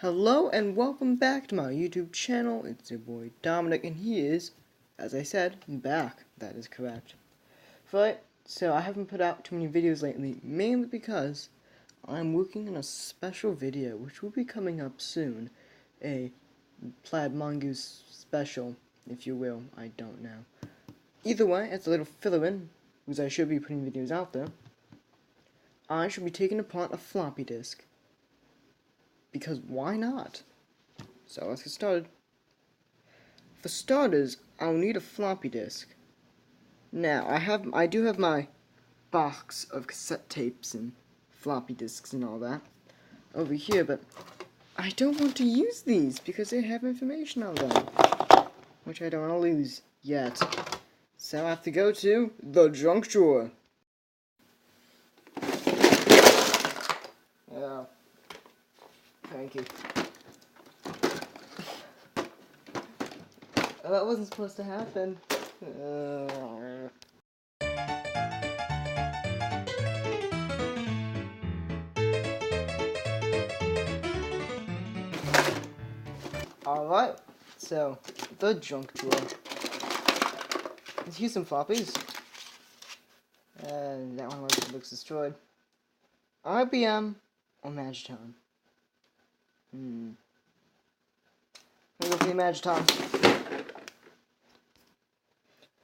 Hello and welcome back to my YouTube channel. It's your boy Dominic and he is, as I said, back. That is correct. Right, so I haven't put out too many videos lately, mainly because I'm working on a special video which will be coming up soon. A plaid mongoose special, if you will, I don't know. Either way, it's a little fill-in, because I should be putting videos out there. I should be taking apart a floppy disk. Because why not? So let's get started. For starters, I'll need a floppy disk. Now, I do have my box of cassette tapes and floppy disks and all that over here, but I don't want to use these because they have information on them, which I don't want to lose yet. So I have to go to the junk drawer. Yeah. Thank you. Oh, that wasn't supposed to happen. Alright, so, the junk drawer. Let's use some floppies. That one looks destroyed. IBM or Magiton? I'll go for the Magiton.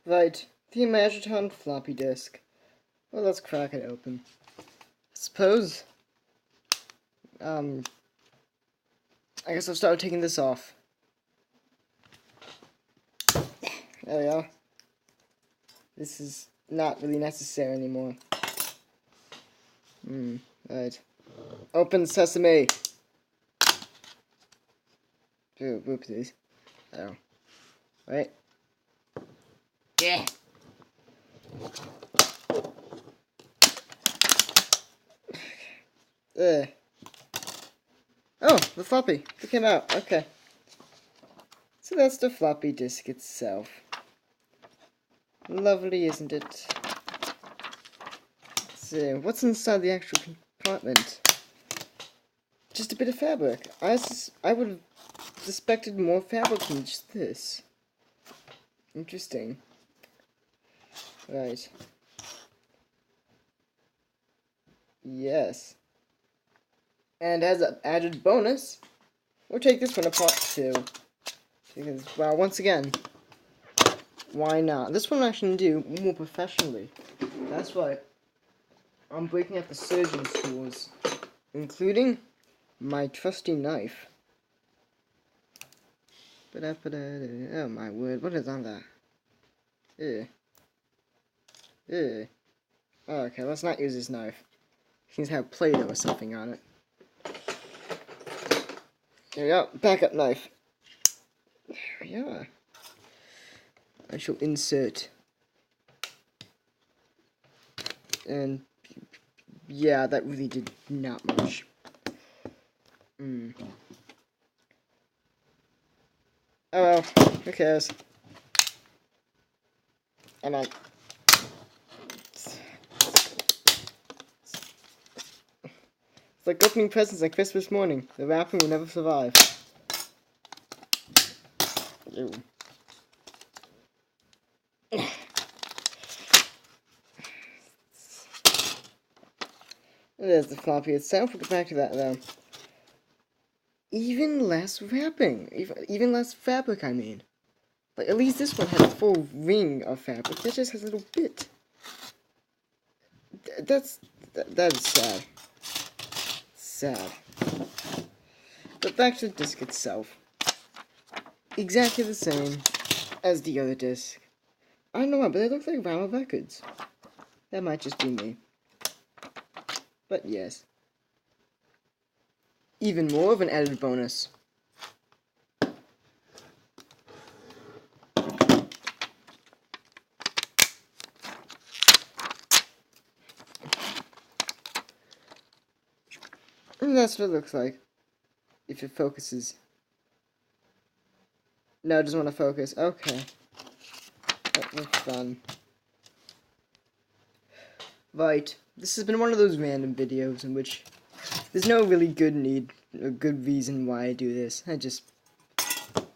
Right, the Magiton floppy disk. Well, let's crack it open. I suppose, I guess I'll start taking this off. There we are. This is not really necessary anymore. Right. Open sesame! Oopsies. Oh. Right. Yeah! Oh, the floppy. It came out. Okay. So that's the floppy disk itself. Lovely, isn't it? So, what's inside the actual compartment? Just a bit of fabric. I would have suspected more fabric than just this. Interesting. Right. Yes. And as an added bonus, we'll take this one apart too. Because, well, once again, why not? This one I can do more professionally. That's right. I'm breaking out the surgeon's tools, including my trusty knife. Oh my word, what is on that? Ew. Ew. Oh, okay, let's not use this knife. It seems to have Play-Doh or something on it. There we go, backup knife. There we are. I shall insert. And yeah, that really did not much. Oh well, who cares? I'm on. It's like opening presents on Christmas morning. The wrapping will never survive. Ew. There's the floppy itself. We'll get back to that though. Even less wrapping. Even less fabric, I mean. Like, at least this one has a full ring of fabric. This just has a little bit. That is sad. Sad. But back to the disc itself. Exactly the same as the other disc. I don't know why, but they look like vinyl records. That might just be me. But yes. Even more of an added bonus. And that's what it looks like. If it focuses. No, it doesn't want to focus. Okay. That was fun. Right. This has been one of those random videos in which There's no really good need or good reason why I do this. I just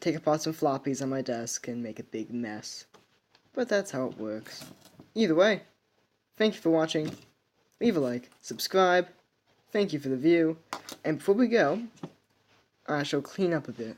take apart some floppies on my desk and make a big mess. But that's how it works. Either way, thank you for watching. Leave a like, subscribe. Thank you for the view. And before we go, I shall clean up a bit.